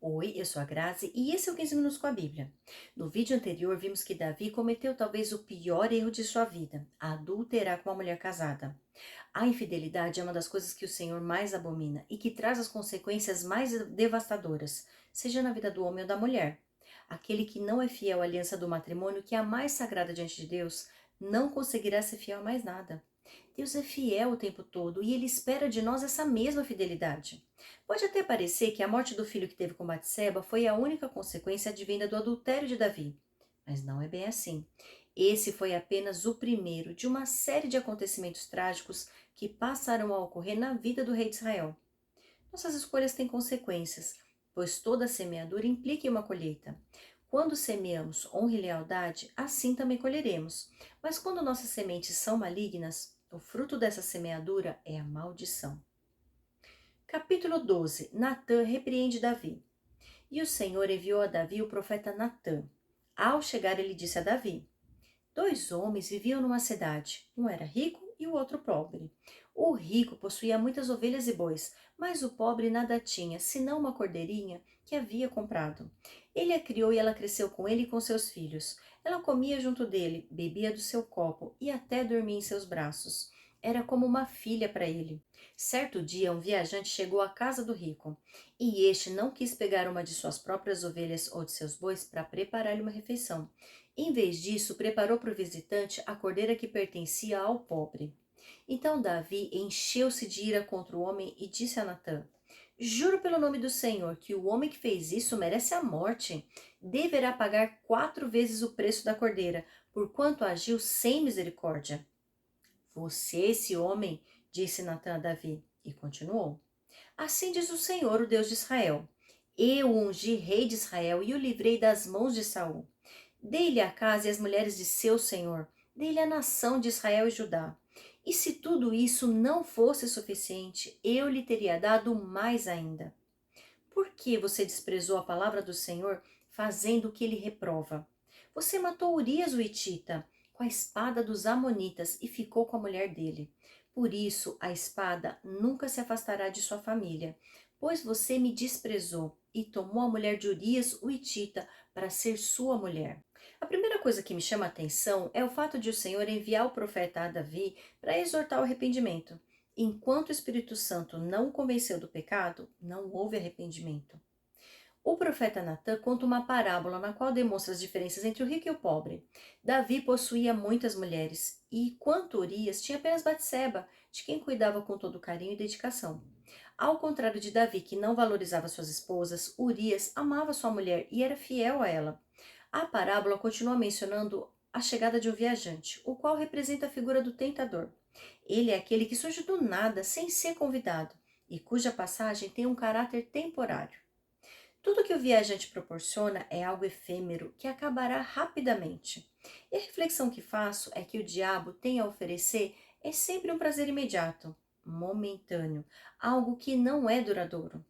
Oi, eu sou a Grazi e esse é o 15 Minutos com a Bíblia. No vídeo anterior, vimos que Davi cometeu talvez o pior erro de sua vida, adulterar com uma mulher casada. A infidelidade é uma das coisas que o Senhor mais abomina e que traz as consequências mais devastadoras, seja na vida do homem ou da mulher. Aquele que não é fiel à aliança do matrimônio, que é a mais sagrada diante de Deus, não conseguirá ser fiel a mais nada. Deus é fiel o tempo todo e Ele espera de nós essa mesma fidelidade. Pode até parecer que a morte do filho que teve com Batseba foi a única consequência advinda do adultério de Davi, mas não é bem assim. Esse foi apenas o primeiro de uma série de acontecimentos trágicos que passaram a ocorrer na vida do rei de Israel. Nossas escolhas têm consequências, pois toda semeadura implica em uma colheita. Quando semeamos honra e lealdade, assim também colheremos. Mas quando nossas sementes são malignas, o fruto dessa semeadura é a maldição. Capítulo 12. Natã repreende Davi. E o Senhor enviou a Davi o profeta Natã. Ao chegar, ele disse a Davi: Dois homens viviam numa cidade. Um era rico e o outro pobre. O rico possuía muitas ovelhas e bois, mas o pobre nada tinha, senão uma cordeirinha que havia comprado. Ele a criou e ela cresceu com ele e com seus filhos. Ela comia junto dele, bebia do seu copo e até dormia em seus braços. Era como uma filha para ele. Certo dia, um viajante chegou à casa do rico, e este não quis pegar uma de suas próprias ovelhas ou de seus bois para preparar-lhe uma refeição. Em vez disso, preparou para o visitante a cordeira que pertencia ao pobre. Então Davi encheu-se de ira contra o homem e disse a Natã: Juro pelo nome do Senhor que o homem que fez isso merece a morte. Deverá pagar 4 vezes o preço da cordeira, porquanto agiu sem misericórdia. Você, esse homem, disse Natã a Davi, e continuou: Assim diz o Senhor, o Deus de Israel: Eu ungi rei de Israel e o livrei das mãos de Saul. Dei-lhe a casa e as mulheres de seu senhor, dei-lhe a nação de Israel e Judá. E se tudo isso não fosse suficiente, eu lhe teria dado mais ainda. Por que você desprezou a palavra do Senhor, fazendo o que ele reprova? Você matou Urias o Hitita com a espada dos Amonitas e ficou com a mulher dele. Por isso a espada nunca se afastará de sua família, pois você me desprezou e tomou a mulher de Urias o Hitita para ser sua mulher. A primeira coisa que me chama a atenção é o fato de o Senhor enviar o profeta a Davi para exortar o arrependimento. Enquanto o Espírito Santo não o convenceu do pecado, não houve arrependimento. O profeta Natã conta uma parábola na qual demonstra as diferenças entre o rico e o pobre. Davi possuía muitas mulheres, e quanto Urias tinha apenas Batseba, de quem cuidava com todo carinho e dedicação. Ao contrário de Davi, que não valorizava suas esposas, Urias amava sua mulher e era fiel a ela. A parábola continua mencionando a chegada de um viajante, o qual representa a figura do tentador. Ele é aquele que surge do nada, sem ser convidado, e cuja passagem tem um caráter temporário. Tudo que o viajante proporciona é algo efêmero que acabará rapidamente. E a reflexão que faço é que o diabo tem a oferecer é sempre um prazer imediato, momentâneo, algo que não é duradouro.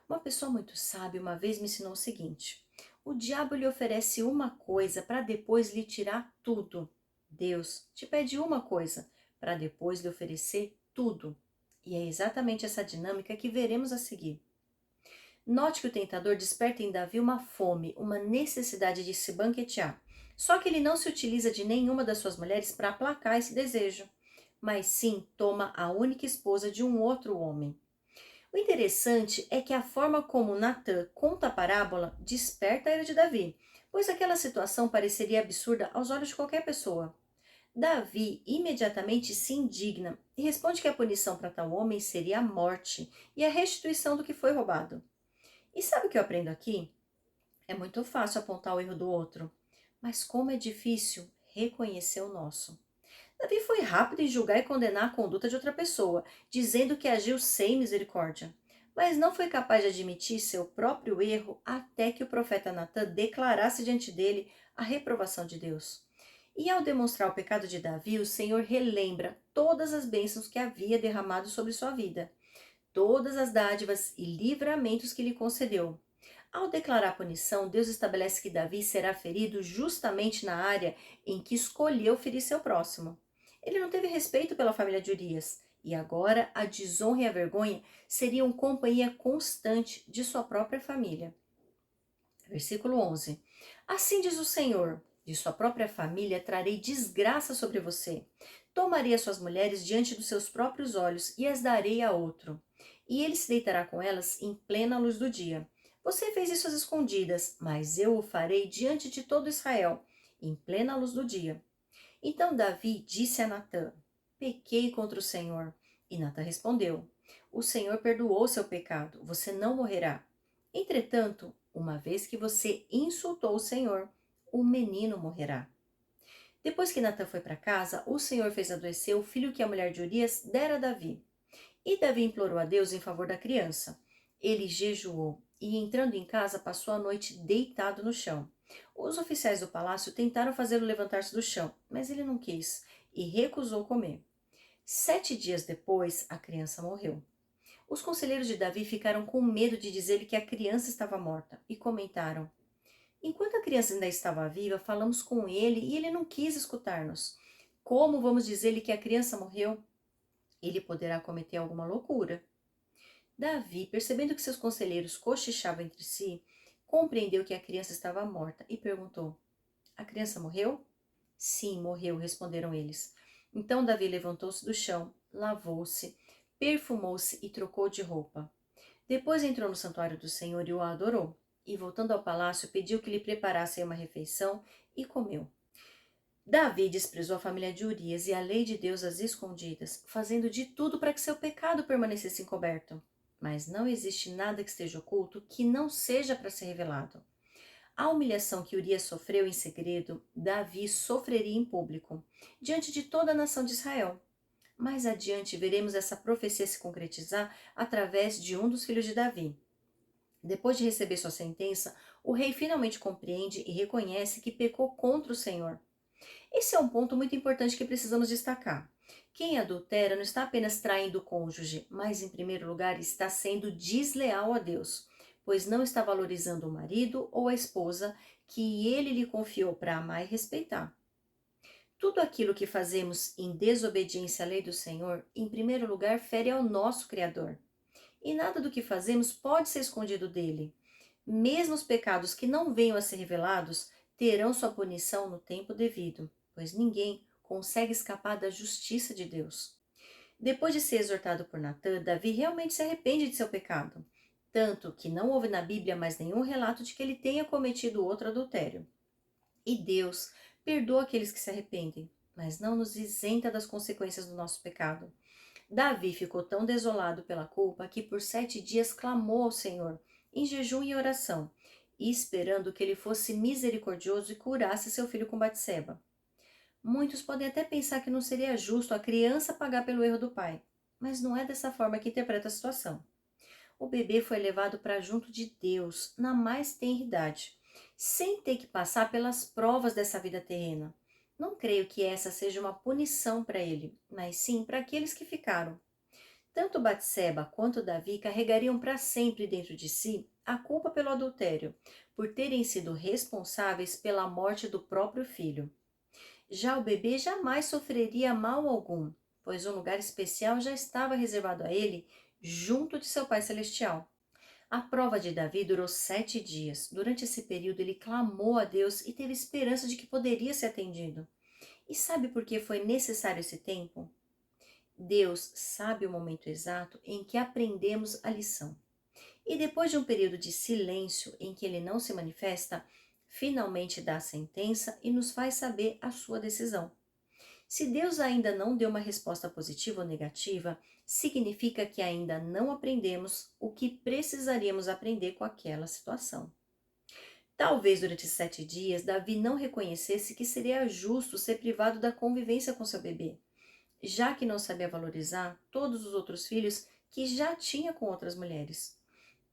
Uma pessoa muito sábia uma vez me ensinou o seguinte: o diabo lhe oferece uma coisa para depois lhe tirar tudo. Deus te pede uma coisa para depois lhe oferecer tudo. E é exatamente essa dinâmica que veremos a seguir. Note que o tentador desperta em Davi uma fome, uma necessidade de se banquetear. Só que ele não se utiliza de nenhuma das suas mulheres para aplacar esse desejo, mas sim toma a única esposa de um outro homem. O interessante é que a forma como Natã conta a parábola desperta a ira de Davi, pois aquela situação pareceria absurda aos olhos de qualquer pessoa. Davi imediatamente se indigna e responde que a punição para tal homem seria a morte e a restituição do que foi roubado. E sabe o que eu aprendo aqui? É muito fácil apontar o erro do outro, mas como é difícil reconhecer o nosso. Davi foi rápido em julgar e condenar a conduta de outra pessoa, dizendo que agiu sem misericórdia. Mas não foi capaz de admitir seu próprio erro até que o profeta Natã declarasse diante dele a reprovação de Deus. E ao demonstrar o pecado de Davi, o Senhor relembra todas as bênçãos que havia derramado sobre sua vida, todas as dádivas e livramentos que lhe concedeu. Ao declarar a punição, Deus estabelece que Davi será ferido justamente na área em que escolheu ferir seu próximo. Ele não teve respeito pela família de Urias, e agora a desonra e a vergonha seriam companhia constante de sua própria família. Versículo 11. Assim diz o Senhor: de sua própria família trarei desgraça sobre você. Tomarei as suas mulheres diante dos seus próprios olhos e as darei a outro. E ele se deitará com elas em plena luz do dia. Você fez isso às escondidas, mas eu o farei diante de todo Israel, em plena luz do dia. Então Davi disse a Natã: Pequei contra o Senhor. E Natã respondeu: O Senhor perdoou seu pecado, você não morrerá. Entretanto, uma vez que você insultou o Senhor, o menino morrerá. Depois que Natã foi para casa, o Senhor fez adoecer o filho que a mulher de Urias dera a Davi. E Davi implorou a Deus em favor da criança. Ele jejuou e, entrando em casa, passou a noite deitado no chão. Os oficiais do palácio tentaram fazê-lo levantar-se do chão, mas ele não quis e recusou comer. 7 dias depois, a criança morreu. Os conselheiros de Davi ficaram com medo de dizer-lhe que a criança estava morta e comentaram: Enquanto a criança ainda estava viva, falamos com ele e ele não quis escutar-nos. Como vamos dizer-lhe que a criança morreu? Ele poderá cometer alguma loucura. Davi, percebendo que seus conselheiros cochichavam entre si, compreendeu que a criança estava morta e perguntou: A criança morreu? Sim, morreu, responderam eles. Então Davi levantou-se do chão, lavou-se, perfumou-se e trocou de roupa. Depois entrou no santuário do Senhor e o adorou. E voltando ao palácio, pediu que lhe preparassem uma refeição e comeu. Davi desprezou a família de Urias e a lei de Deus às escondidas, fazendo de tudo para que seu pecado permanecesse encoberto. Mas não existe nada que esteja oculto que não seja para ser revelado. A humilhação que Urias sofreu em segredo, Davi sofreria em público, diante de toda a nação de Israel. Mais adiante veremos essa profecia se concretizar através de um dos filhos de Davi. Depois de receber sua sentença, o rei finalmente compreende e reconhece que pecou contra o Senhor. Esse é um ponto muito importante que precisamos destacar. Quem adultera não está apenas traindo o cônjuge, mas, em primeiro lugar, está sendo desleal a Deus, pois não está valorizando o marido ou a esposa que ele lhe confiou para amar e respeitar. Tudo aquilo que fazemos em desobediência à lei do Senhor, em primeiro lugar, fere ao nosso Criador. E nada do que fazemos pode ser escondido dele. Mesmo os pecados que não venham a ser revelados terão sua punição no tempo devido, pois ninguém consegue escapar da justiça de Deus. Depois de ser exortado por Natã, Davi realmente se arrepende de seu pecado, tanto que não houve na Bíblia mais nenhum relato de que ele tenha cometido outro adultério. E Deus perdoa aqueles que se arrependem, mas não nos isenta das consequências do nosso pecado. Davi ficou tão desolado pela culpa que por 7 dias clamou ao Senhor, em jejum e oração, e esperando que ele fosse misericordioso e curasse seu filho com Batseba. Muitos podem até pensar que não seria justo a criança pagar pelo erro do pai, mas não é dessa forma que interpreta a situação. O bebê foi levado para junto de Deus na mais tenra idade, sem ter que passar pelas provas dessa vida terrena. Não creio que essa seja uma punição para ele, mas sim para aqueles que ficaram. Tanto Batseba quanto Davi carregariam para sempre dentro de si a culpa pelo adultério, por terem sido responsáveis pela morte do próprio filho. Já o bebê jamais sofreria mal algum, pois um lugar especial já estava reservado a ele junto de seu Pai Celestial. A prova de Davi durou 7 dias. Durante esse período, ele clamou a Deus e teve esperança de que poderia ser atendido. E sabe por que foi necessário esse tempo? Deus sabe o momento exato em que aprendemos a lição. E depois de um período de silêncio em que ele não se manifesta, finalmente dá a sentença e nos faz saber a sua decisão. Se Deus ainda não deu uma resposta positiva ou negativa, significa que ainda não aprendemos o que precisaríamos aprender com aquela situação. Talvez durante 7 dias, Davi não reconhecesse que seria justo ser privado da convivência com seu bebê, já que não sabia valorizar todos os outros filhos que já tinha com outras mulheres.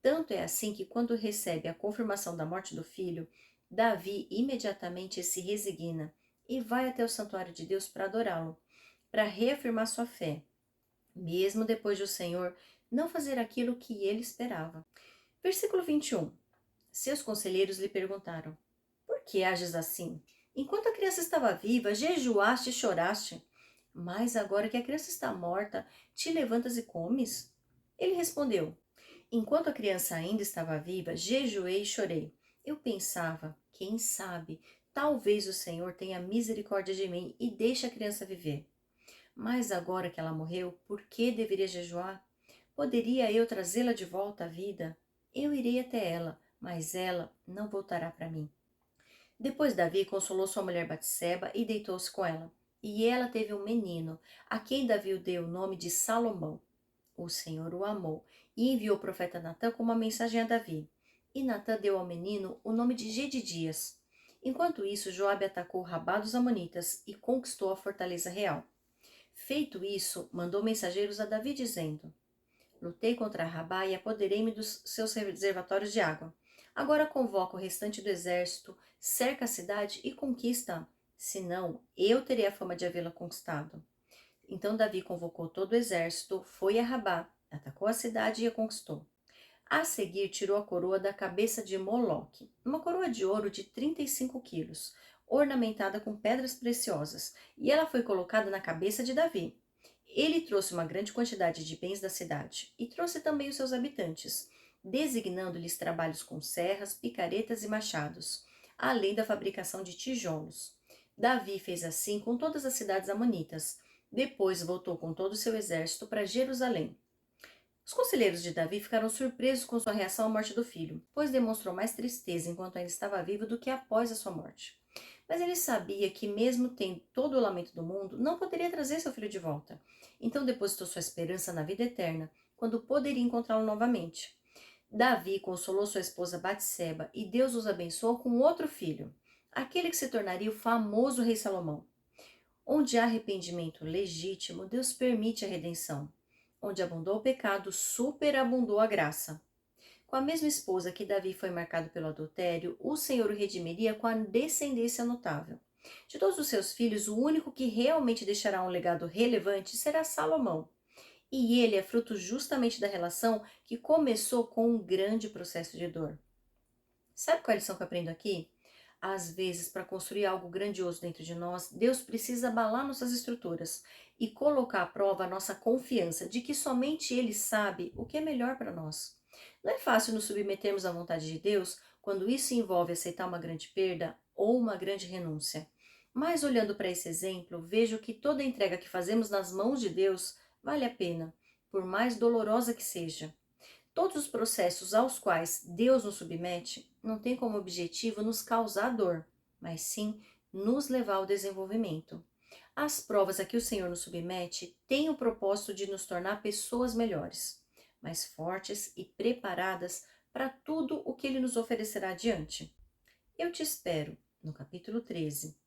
Tanto é assim que, quando recebe a confirmação da morte do filho, Davi imediatamente se resigna e vai até o santuário de Deus para adorá-lo, para reafirmar sua fé, mesmo depois de o Senhor não fazer aquilo que ele esperava. Versículo 21. Seus conselheiros lhe perguntaram: Por que ages assim? Enquanto a criança estava viva, jejuaste e choraste, mas agora que a criança está morta, te levantas e comes? Ele respondeu: Enquanto a criança ainda estava viva, jejuei e chorei. Eu pensava, quem sabe, talvez o Senhor tenha misericórdia de mim e deixe a criança viver. Mas agora que ela morreu, por que deveria jejuar? Poderia eu trazê-la de volta à vida? Eu irei até ela, mas ela não voltará para mim. Depois Davi consolou sua mulher Batseba e deitou-se com ela. E ela teve um menino, a quem Davi deu o nome de Salomão. O Senhor o amou e enviou o profeta Natã com uma mensagem a Davi. E Natã deu ao menino o nome de Gedidias. Enquanto isso, Joabe atacou Rabá dos Amonitas e conquistou a fortaleza real. Feito isso, mandou mensageiros a Davi dizendo: Lutei contra Rabá e apoderei-me dos seus reservatórios de água. Agora convoca o restante do exército, cerca a cidade e conquista-a. Senão, eu terei a fama de havê-la conquistado. Então Davi convocou todo o exército, foi a Rabá, atacou a cidade e a conquistou. A seguir, tirou a coroa da cabeça de Moloque, uma coroa de ouro de 35 quilos, ornamentada com pedras preciosas, e ela foi colocada na cabeça de Davi. Ele trouxe uma grande quantidade de bens da cidade, e trouxe também os seus habitantes, designando-lhes trabalhos com serras, picaretas e machados, além da fabricação de tijolos. Davi fez assim com todas as cidades amonitas. Depois voltou com todo o seu exército para Jerusalém. Os conselheiros de Davi ficaram surpresos com sua reação à morte do filho, pois demonstrou mais tristeza enquanto ainda estava vivo do que após a sua morte. Mas ele sabia que, mesmo tendo todo o lamento do mundo, não poderia trazer seu filho de volta. Então depositou sua esperança na vida eterna, quando poderia encontrá-lo novamente. Davi consolou sua esposa Batseba e Deus os abençoou com outro filho, aquele que se tornaria o famoso rei Salomão. Onde há arrependimento legítimo, Deus permite a redenção. Onde abundou o pecado, superabundou a graça. Com a mesma esposa que Davi foi marcado pelo adultério, o Senhor o redimiria com a descendência notável. De todos os seus filhos, o único que realmente deixará um legado relevante será Salomão. E ele é fruto justamente da relação que começou com um grande processo de dor. Sabe qual é a lição que eu aprendo aqui? Às vezes, para construir algo grandioso dentro de nós, Deus precisa abalar nossas estruturas e colocar à prova a nossa confiança de que somente Ele sabe o que é melhor para nós. Não é fácil nos submetermos à vontade de Deus quando isso envolve aceitar uma grande perda ou uma grande renúncia. Mas olhando para esse exemplo, vejo que toda entrega que fazemos nas mãos de Deus vale a pena, por mais dolorosa que seja. Todos os processos aos quais Deus nos submete não têm como objetivo nos causar dor, mas sim nos levar ao desenvolvimento. As provas a que o Senhor nos submete têm o propósito de nos tornar pessoas melhores, mais fortes e preparadas para tudo o que Ele nos oferecerá adiante. Eu te espero no capítulo 13.